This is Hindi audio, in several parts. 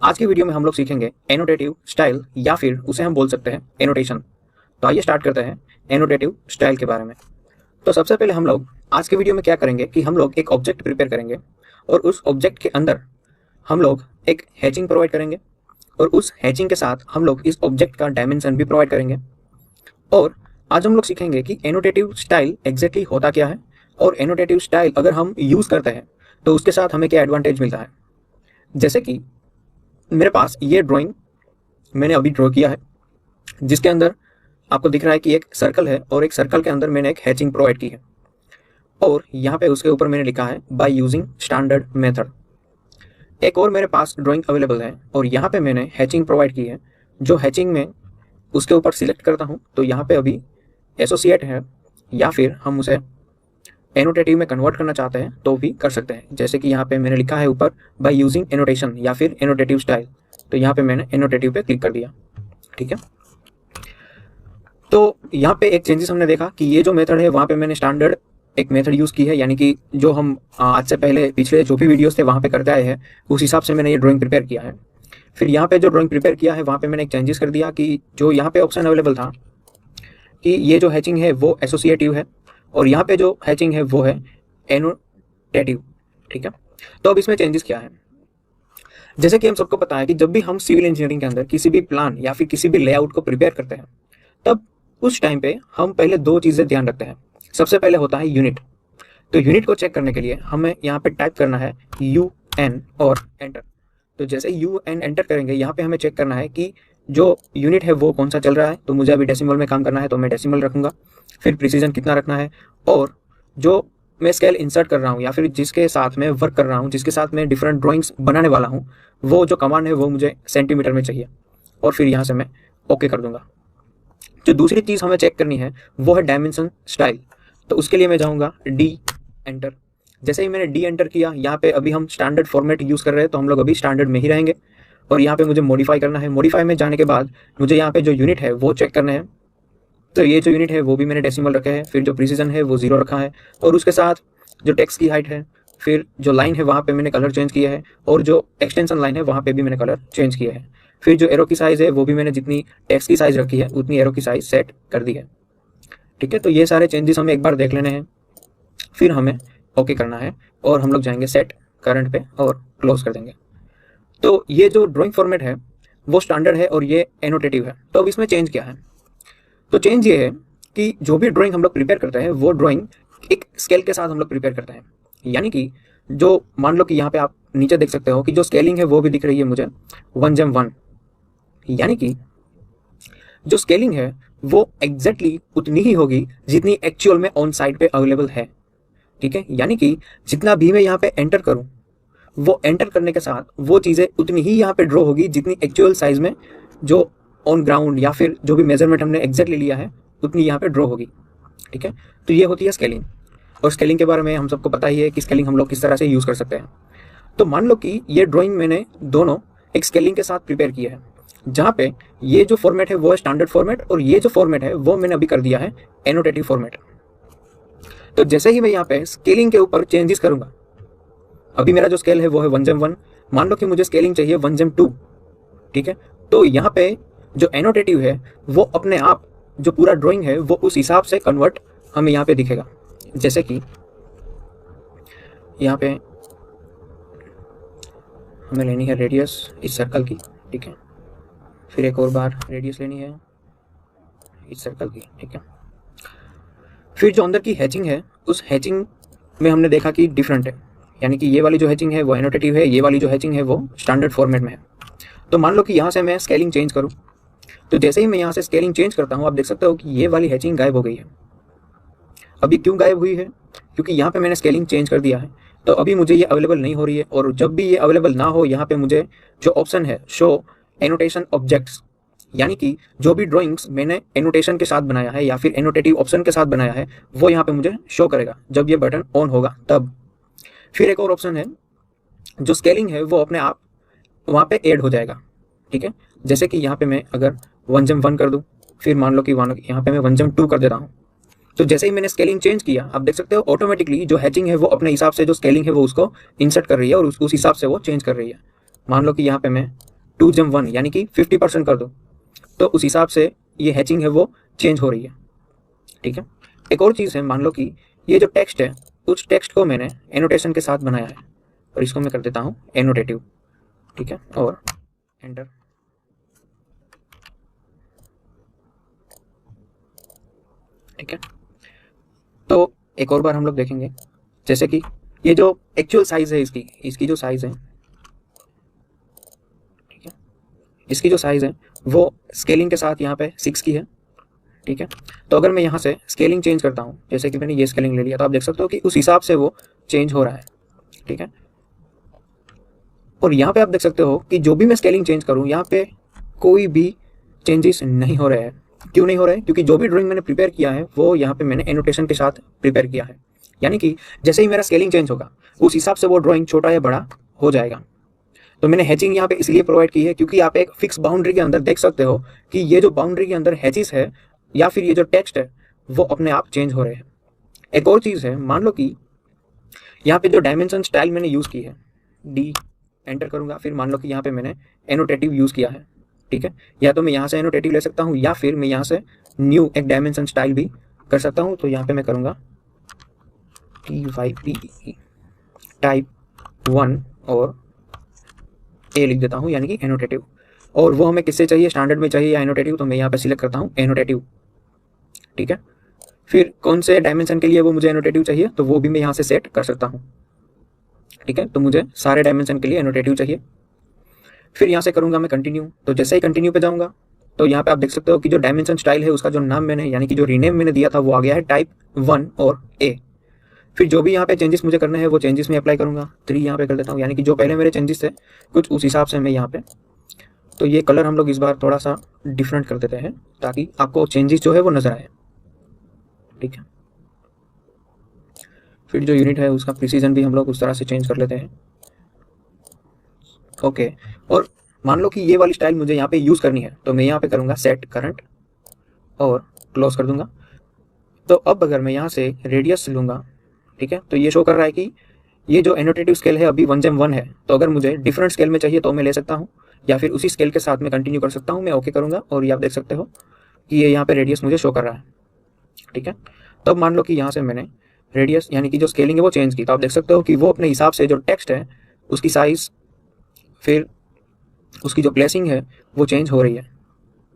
आज की वीडियो में हम लोग सीखेंगे एनोटेटिव स्टाइल या फिर उसे हम बोल सकते हैं एनोटेशन। तो आइए स्टार्ट करते हैं एनोटेटिव स्टाइल के बारे में। तो सबसे पहले हम लोग आज के वीडियो में क्या करेंगे कि हम लोग एक ऑब्जेक्ट प्रिपेयर करेंगे और उस ऑब्जेक्ट के अंदर हम लोग एक हैचिंग प्रोवाइड करेंगे और उस हैचिंग के साथ हम लोग इस ऑब्जेक्ट का डायमेंशन भी प्रोवाइड करेंगे। और आज हम लोग सीखेंगे कि एनोटेटिव स्टाइल एग्जैक्टली होता क्या है और एनोटेटिव स्टाइल अगर हम यूज़ करते हैं तो उसके साथ हमें क्या एडवांटेज मिलता है। जैसे कि मेरे पास ये ड्राइंग मैंने अभी ड्रॉ किया है जिसके अंदर आपको दिख रहा है कि एक सर्कल है और एक सर्कल के अंदर मैंने एक हैचिंग प्रोवाइड की है और यहाँ पे उसके ऊपर मैंने लिखा है बाय यूजिंग स्टैंडर्ड मेथड। एक और मेरे पास ड्राइंग अवेलेबल है और यहाँ पे मैंने हैचिंग प्रोवाइड की है। जो हैचिंग में उसके ऊपर सिलेक्ट करता हूँ तो यहाँ पे अभी एसोसिएट है या फिर हम उसे एनोटेटिव में कन्वर्ट करना चाहते हैं तो भी कर सकते हैं। जैसे कि यहाँ पे मैंने लिखा है ऊपर बाय यूजिंग एनोटेशन या फिर एनोटेटिव स्टाइल, तो यहाँ पे मैंने एनोटेटिव पे क्लिक कर दिया। ठीक है, तो यहाँ पे एक चेंजेस हमने देखा कि ये जो मेथड है वहाँ पे मैंने स्टैंडर्ड एक मेथड यूज़ की है, यानी कि जो हम आज से पहले पिछले जो भी वीडियोस थे वहाँ पे करते आए हैं उस हिसाब से मैंने ये ड्राइंग प्रिपेयर किया है। फिर यहाँ पे जो ड्राइंग प्रिपेयर किया है वहाँ पे मैंने एक चेंजेस कर दिया कि जो यहाँ पे ऑप्शन अवेलेबल था कि ये जो हैचिंग है वो एसोसिएटिव है और यहाँ पे जो हैचिंग है वो है एनोटेटिव। ठीक है, तो अब इसमें चेंजेस क्या है। जैसे कि हम सबको पता है कि जब भी हम सिविल इंजीनियरिंग के अंदर किसी भी प्लान या फिर किसी भी लेआउट को प्रिपेयर करते हैं तब उस टाइम पे हम पहले दो चीज़ें ध्यान रखते हैं। सबसे पहले होता है यूनिट। तो यूनिट को चेक करने के लिए हमें यहाँ पे टाइप करना है UN और एंटर। तो जैसे UN एंटर करेंगे यहाँ पे हमें चेक करना है कि जो यूनिट है वो कौन सा चल रहा है। तो मुझे अभी डेसिमल में काम करना है तो मैं डेसिमल रखूँगा। फिर प्रिसीजन कितना रखना है और जो मैं स्केल इंसर्ट कर रहा हूँ या फिर जिसके साथ मैं वर्क कर रहा हूँ, जिसके साथ मैं डिफरेंट ड्राइंग्स बनाने वाला हूँ, वो जो कमांड है वो मुझे सेंटीमीटर में चाहिए और फिर यहाँ से मैं ओके कर दूंगा। जो दूसरी चीज़ हमें चेक करनी है वो है डायमेंशन स्टाइल। तो उसके लिए मैं जाऊँगा D एंटर। जैसे ही मैंने D एंटर किया, यहाँ पे अभी हम स्टैंडर्ड फॉर्मेट यूज़ कर रहे हैं तो हम लोग अभी स्टैंडर्ड में ही रहेंगे और यहाँ पे मुझे मॉडिफाई करना है। मॉडिफाई में जाने के बाद मुझे यहाँ पे जो यूनिट है वो चेक करना है। तो ये जो यूनिट है वो भी मैंने डेसिमल रखे हैं। फिर जो प्रिसीजन है वो 0 रखा है और उसके साथ जो टेक्स्ट की हाइट है, फिर जो लाइन है वहाँ पे मैंने कलर चेंज किया है और जो एक्सटेंशन लाइन है वहाँ पे भी मैंने कलर चेंज किया है। फिर जो एरो की साइज़ है वो भी मैंने जितनी टेक्स्ट की साइज़ रखी है उतनी एरो की साइज़ सेट कर दी है। ठीक है, तो ये सारे चेंजेस हमें एक बार देख लेने हैं, फिर हमें ओके करना है और हम लोग जाएंगे सेट करंट पे और क्लोज कर देंगे। तो ये जो ड्राइंग फॉर्मेट है वो स्टैंडर्ड है और ये एनोटेटिव है। तो अब इसमें चेंज क्या है। तो चेंज ये है कि जो भी ड्राइंग हम लोग प्रिपेयर करते हैं वो ड्राइंग एक स्केल के साथ हम लोग प्रिपेयर करते हैं। यानी कि जो मान लो कि यहाँ पे आप नीचे देख सकते हो कि जो स्केलिंग है वो भी दिख रही है मुझे 1:1, यानी कि जो स्केलिंग है वो एग्जैक्टली उतनी ही होगी जितनी एक्चुअल में ऑन साइट पे अवेलेबल है। ठीक है, यानी कि जितना भी मैं यहाँ पे एंटर करूँ वो एंटर करने के साथ वो चीज़ें उतनी ही यहाँ पे ड्रॉ होगी जितनी एक्चुअल साइज में जो ऑन ग्राउंड या फिर जो भी मेजरमेंट हमने एग्जैक्टली लिया है उतनी यहाँ पे ड्रॉ होगी। ठीक है, तो ये होती है स्केलिंग। और स्केलिंग के बारे में हम सबको पता ही है कि स्केलिंग हम लोग किस तरह से यूज़ कर सकते हैं। तो मान लो कि ये ड्राइंग मैंने दोनों एक स्केलिंग के साथ प्रिपेयर किया है, जहाँ पे ये जो फॉर्मेट है वो है स्टैंडर्ड फॉर्मेट और ये जो फॉर्मेट है वो मैंने अभी कर दिया है एनोटेटिव फॉर्मेट। तो जैसे ही मैं यहाँ पे स्केलिंग के ऊपर चेंजेस करूँगा, अभी मेरा जो स्केल है वो है 1:1, मान लो कि मुझे स्केलिंग चाहिए 1:2। ठीक है, तो यहाँ पे जो एनोटेटिव है वो अपने आप जो पूरा ड्राइंग है वो उस हिसाब से कन्वर्ट हमें यहाँ पे दिखेगा। जैसे कि यहाँ पे हमें लेनी है रेडियस इस सर्कल की। ठीक है, फिर एक और बार रेडियस लेनी है इस सर्कल की। ठीक है, फिर जो अंदर की हैचिंग है उस हैचिंग में हमने देखा कि डिफरेंट है, यानी कि ये वाली जो हैचिंग है वो एनोटेटिव है, ये वाली जो हैचिंग है वो स्टैंडर्ड फॉर्मेट में है। तो मान लो कि यहाँ से मैं स्केलिंग चेंज करूँ, तो जैसे ही मैं यहाँ से स्केलिंग चेंज करता हूँ आप देख सकते हो कि ये वाली हैचिंग गायब हो गई है। अभी क्यों गायब हुई है, क्योंकि यहाँ पे मैंने स्केलिंग चेंज कर दिया है तो अभी मुझे ये अवेलेबल नहीं हो रही है। और जब भी ये अवेलेबल ना हो यहाँ पे मुझे जो ऑप्शन है शो एनोटेशन ऑब्जेक्ट्स, यानी कि जो भी ड्राइंग्स मैंने एनोटेशन के साथ बनाया है या फिर एनोटेटिव ऑप्शन के साथ बनाया है वो यहाँ पे मुझे शो करेगा जब ये बटन ऑन होगा तब। फिर एक और ऑप्शन है जो स्केलिंग है वो अपने आप वहाँ पे ऐड हो जाएगा। ठीक है, जैसे कि यहाँ पे मैं अगर 1:1 कर दूँ, फिर मान लो कि यहाँ पे मैं 1:2 कर देता हूँ, तो जैसे ही मैंने स्केलिंग चेंज किया आप देख सकते हो ऑटोमेटिकली जो हैचिंग है वो अपने हिसाब से जो स्केलिंग है वो उसको इंसर्ट कर रही है और उस हिसाब से वो चेंज कर रही है। मान लो कि यहाँ पे मैं 2gem1 यानी कि 50% कर दो, तो उस हिसाब से ये हैचिंग है वो चेंज हो रही है। ठीक है। एक और चीज़ है, मान लो कि ये जो टेक्स्ट है उस टेक्स्ट को मैंने एनोटेशन के साथ बनाया है, और इसको मैं कर देता हूँ एनोटेटिव। ठीक है, और एंटर। ठीक है, तो एक और बार हम लोग देखेंगे, जैसे कि ये जो एक्चुअल साइज है इसकी जो साइज है, ठीक है, इसकी जो साइज है वो स्केलिंग के साथ यहाँ पे 6 की है। ठीक है, तो अगर मैं यहाँ से स्केलिंग चेंज करता हूँ, जैसे कि मैंने ये स्केलिंग ले लिया, तो आप देख सकते हो कि उस हिसाब से वो चेंज हो रहा है। ठीक है, और यहाँ पे आप देख सकते हो कि जो भी मैं स्केलिंग चेंज करूँ यहाँ पे कोई भी चेंजेस नहीं हो रहे हैं। क्यों नहीं हो रहे हैं? क्योंकि जो भी ड्राइंग मैंने प्रिपेयर किया है वो यहाँ पे मैंने एनोटेशन के साथ प्रिपेयर किया है, यानी कि जैसे ही मेरा स्केलिंग चेंज होगा उस हिसाब से वो ड्राइंग छोटा या बड़ा हो जाएगा। तो मैंने हैचिंग यहाँ पे इसलिए प्रोवाइड की है क्योंकि आप एक फिक्स बाउंड्री के अंदर देख सकते हो कि ये जो बाउंड्री के अंदर हैचिस है या फिर ये जो टेक्स्ट है वो अपने आप चेंज हो रहे हैं। एक और चीज़ है, मान लो कि यहाँ पे जो डायमेंशन स्टाइल मैंने यूज़ की है, डी एंटर करूँगा, फिर मान लो कि यहाँ पे मैंने एनोटेटिव यूज़ किया है। ठीक है, या तो मैं यहाँ से एनोटेटिव ले सकता हूँ या फिर मैं यहाँ से न्यू एक डायमेंशन स्टाइल भी कर सकता हूँ। तो यहाँ पे मैं करूँगा TYPE टाइप 1 और ए लिख देता हूँ, यानी कि एनोटेटिव। और वो हमें किससे चाहिए, स्टैंडर्ड में चाहिए या एनोटेटिव, तो मैं यहाँ पे सिलेक्ट करता हूँ एनोटेटिव। ठीक है, फिर कौन से डायमेंशन के लिए वो मुझे एनोटेटिव चाहिए तो वो भी मैं यहाँ से सेट कर सकता हूँ। ठीक है, तो मुझे सारे डायमेंशन के लिए एनोटेटिव चाहिए। फिर यहाँ से करूँगा मैं कंटिन्यू, तो जैसे ही कंटिन्यू पे जाऊँगा तो यहाँ पे आप देख सकते हो कि जो डायमेंशन स्टाइल है उसका जो नाम मैंने यानी कि जो रीनेम मैंने दिया था वो आ गया है टाइप 1 और ए। फिर जो भी यहाँ पे चेंजेस मुझे करने हैं वो चेंजेस में अप्लाई करूँगा, 3 यहाँ पे कर देता हूँ, यानी कि जो पहले मेरे चेंजेस थे कुछ उस हिसाब से मैं यहाँ पे, तो ये कलर हम लोग इस बार थोड़ा सा डिफरेंट कर देते हैं ताकि आपको चेंजेस जो है वो नज़र आए। ठीक है, फिर जो यूनिट है उसका प्रिसीजन भी हम लोग उस तरह से चेंज कर लेते हैं। ओके, और मान लो कि ये वाली स्टाइल मुझे यहाँ पे यूज़ करनी है तो मैं यहाँ पे करूँगा सेट करंट और क्लोज कर दूंगा। तो अब अगर मैं यहाँ से रेडियस लूँगा, ठीक है, तो ये शो कर रहा है कि ये जो एनोटेटिव स्केल है अभी 1gem1 है, तो अगर मुझे डिफरेंट स्केल में चाहिए तो मैं ले सकता हूँ या फिर उसी स्केल के साथ में कंटिन्यू कर सकता हूँ। मैं ओके करूँगा और ये आप देख सकते हो कि ये यहाँ पे रेडियस मुझे शो कर रहा है। ठीक है, तब मान लो कि यहाँ से मैंने रेडियस यानी कि जो स्केलिंग है वो चेंज की, तो आप देख सकते हो कि वो अपने हिसाब से जो टेक्स्ट है उसकी साइज़ फिर उसकी जो प्लेसिंग है वो चेंज हो रही है।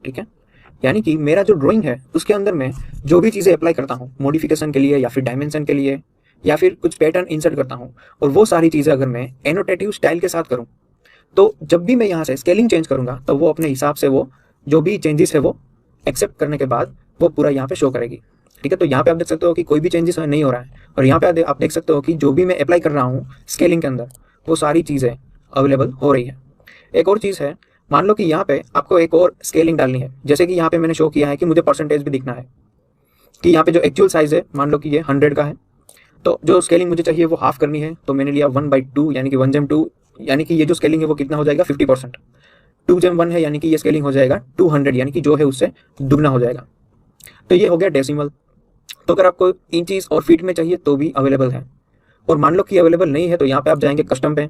ठीक है, यानी कि मेरा जो ड्राइंग है उसके अंदर मैं जो भी चीज़ें अप्लाई करता हूँ मॉडिफिकेशन के लिए या फिर डायमेंशन के लिए या फिर कुछ पैटर्न इंसर्ट करता हूँ, और वो सारी चीज़ें अगर मैं एनोटेटिव स्टाइल के साथ करूँ तो जब भी मैं यहाँ से स्केलिंग चेंज करूँगा तो वो अपने हिसाब से वो जो भी चेंजेस है वो एक्सेप्ट करने के बाद वो पूरा यहाँ पे शो करेगी। ठीक है, तो यहाँ पे आप देख सकते हो कि कोई भी चेंजेस नहीं हो रहा है, और यहाँ पे आप देख सकते हो कि जो भी मैं अप्लाई कर रहा हूँ स्केलिंग के अंदर वो सारी चीज़ें अवेलेबल हो रही है। एक और चीज़ है, मान लो कि यहाँ पे आपको एक और स्केलिंग डालनी है, जैसे कि यहाँ पे मैंने शो किया है कि मुझे परसेंटेज भी दिखना है कि यहाँ पे जो एक्चुअल साइज़ है मान लो कि ये 100 का है, तो जो स्केलिंग मुझे चाहिए वो हाफ करनी है, तो मैंने लिया 1/2 यानी कि 1gem2, यानी कि ये जो स्केलिंग है वो कितना हो जाएगा 50%। 2gem1 है यानी कि ये स्केलिंग हो जाएगा 200 यानी कि जो है उससे दुगना हो जाएगा। तो ये हो गया डेसिमल। तो अगर आपको इंचीज और फीट में चाहिए तो भी अवेलेबल है, और मान लो कि अवेलेबल नहीं है तो यहाँ पे आप जाएंगे कस्टम पे।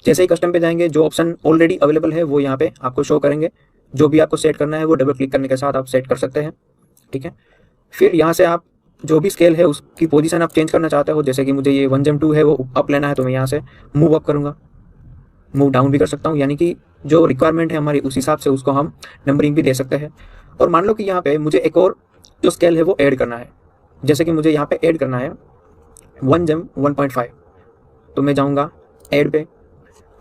जैसे ही कस्टम पे जाएंगे जो ऑप्शन ऑलरेडी अवेलेबल है वो यहाँ पे आपको शो करेंगे, जो भी आपको सेट करना है वो डबल क्लिक करने के साथ आप सेट कर सकते हैं। ठीक है, फिर यहाँ से आप जो भी स्केल है उसकी पोजीशन आप चेंज करना चाहते हो, जैसे कि मुझे ये 1gem2 है वो अप लेना है तो मैं यहाँ से मूव अप करूँगा, मूव डाउन भी कर सकता हूँ, यानी कि जो रिक्वायरमेंट है हमारी उस हिसाब से उसको हम नंबरिंग भी दे सकते हैं। और मान लो कि यहाँ पे मुझे एक और जो स्केल है वो ऐड करना है, जैसे कि मुझे यहाँ पे ऐड करना है 1gem 1.5, तो मैं जाऊँगा ऐड पे,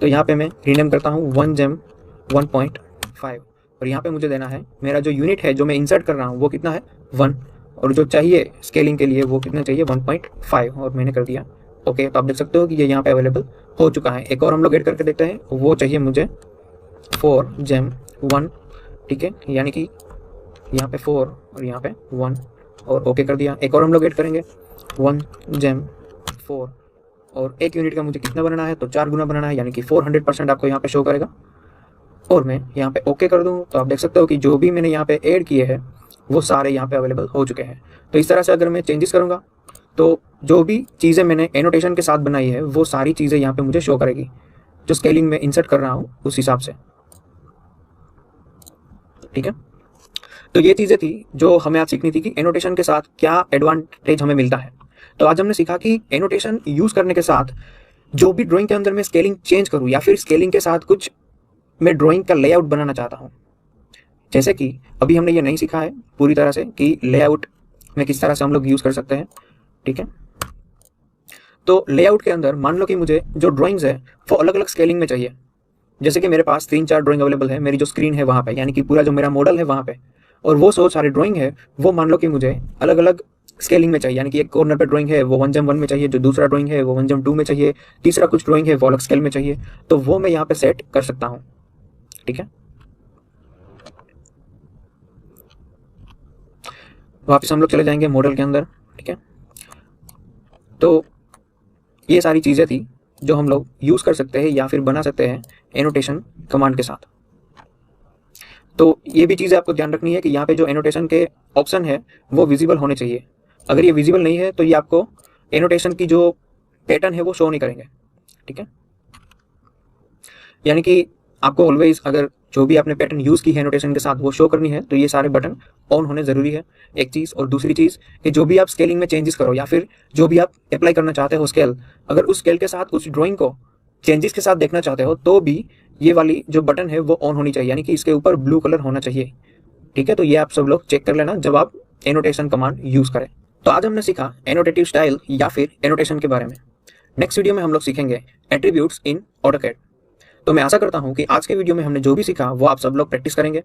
तो यहाँ पे मैं रीनेम करता हूँ 1gem 1.5, और यहाँ पे मुझे देना है मेरा जो यूनिट है जो मैं इंसर्ट कर रहा हूँ वो कितना है 1, और जो चाहिए स्केलिंग के लिए वो कितना चाहिए 1.5, और मैंने कर दिया ओके। तो आप देख सकते हो कि ये यहाँ पे अवेलेबल हो चुका है। एक और हम लोग ऐड करके देखते हैं, वो चाहिए मुझे 4gem1, ठीक है, यानी कि यहाँ पे 4 और यहाँ पे 1, और ओके कर दिया। एक और हम लोग ऐड करेंगे 1gem 4, और एक यूनिट का मुझे कितना बनाना है तो 4 गुना बनाना है, यानी कि 400% आपको यहाँ पे शो करेगा। और मैं यहाँ पे ओके कर दूँ तो आप देख सकते हो कि जो भी मैंने यहाँ पे ऐड किए हैं वो सारे यहाँ पे अवेलेबल हो चुके हैं। तो इस तरह से अगर मैं चेंजेस करूँगा तो जो भी चीज़ें मैंने एनोटेशन के साथ बनाई है वो सारी चीज़ें यहाँ पे मुझे शो करेगी, जो स्केलिंग में इंसर्ट कर रहा हूँ उस हिसाब से। ठीक है, तो ये चीज़ें थी जो हमें आज सीखनी थी कि एनोटेशन के साथ क्या एडवांटेज हमें मिलता है। तो आज हमने सीखा कि एनोटेशन यूज़ करने के साथ जो भी ड्राइंग के अंदर मैं स्केलिंग चेंज करूँ या फिर स्केलिंग के साथ कुछ मैं ड्राइंग का लेआउट बनाना चाहता हूँ, जैसे कि अभी हमने ये नहीं सीखा है पूरी तरह से कि लेआउट में किस तरह से हम लोग यूज़ कर सकते हैं। ठीक है, तो लेआउट के अंदर मान लो कि मुझे जो ड्राइंग्स है वो अलग अलग स्केलिंग में चाहिए। जैसे कि मेरे पास 3-4 ड्राइंग अवेलेबल है, मेरी जो स्क्रीन है वहाँ पे, यानी कि पूरा जो मेरा मॉडल है वहाँ पे, और वो 100 सारी ड्राइंग है वो मान लो कि मुझे अलग अलग स्केलिंग में चाहिए। यानी कि एक कॉर्नर पे ड्राइंग है वो 1:1 में चाहिए, जो दूसरा ड्राइंग है वो 1:2 में चाहिए, तीसरा कुछ ड्राइंग है वो अलग स्केल में चाहिए, तो वो मैं यहाँ पे सेट कर सकता हूँ। ठीक है, वापस हम लोग चले जाएंगे मॉडल के अंदर। ठीक है, तो ये सारी चीज़ें थी जो हम लोग यूज़ कर सकते हैं या फिर बना सकते हैं एनोटेशन कमांड के साथ। तो ये भी चीज़ें आपको ध्यान रखनी है कि यहाँ पे जो एनोटेशन के ऑप्शन है वो विजिबल होने चाहिए। अगर ये विजिबल नहीं है तो ये आपको एनोटेशन की जो पैटर्न है वो शो नहीं करेंगे। ठीक है, यानी कि आपको ऑलवेज अगर जो भी आपने पैटर्न यूज़ की है एनोटेशन के साथ वो शो करनी है तो ये सारे बटन ऑन होने ज़रूरी है, एक चीज़। और दूसरी चीज़ कि जो भी आप स्केलिंग में चेंजेस करो या फिर जो भी आप अप्लाई करना चाहते हो स्केल, अगर उस स्केल के साथ उस ड्राइंग को चेंजेस के साथ देखना चाहते हो तो भी ये वाली जो बटन है वो ऑन होनी चाहिए, यानी कि इसके ऊपर ब्लू कलर होना चाहिए। ठीक है, तो ये आप सब लोग चेक कर लेना जब आप एनोटेशन कमांड यूज़ करें। तो आज हमने सीखा एनोटेटिव स्टाइल या फिर एनोटेशन के बारे में। नेक्स्ट वीडियो में हम लोग सीखेंगे एट्रीब्यूट्स इन ऑटोकैड। तो मैं आशा करता हूँ कि आज के वीडियो में हमने जो भी सीखा वो आप सब लोग प्रैक्टिस करेंगे।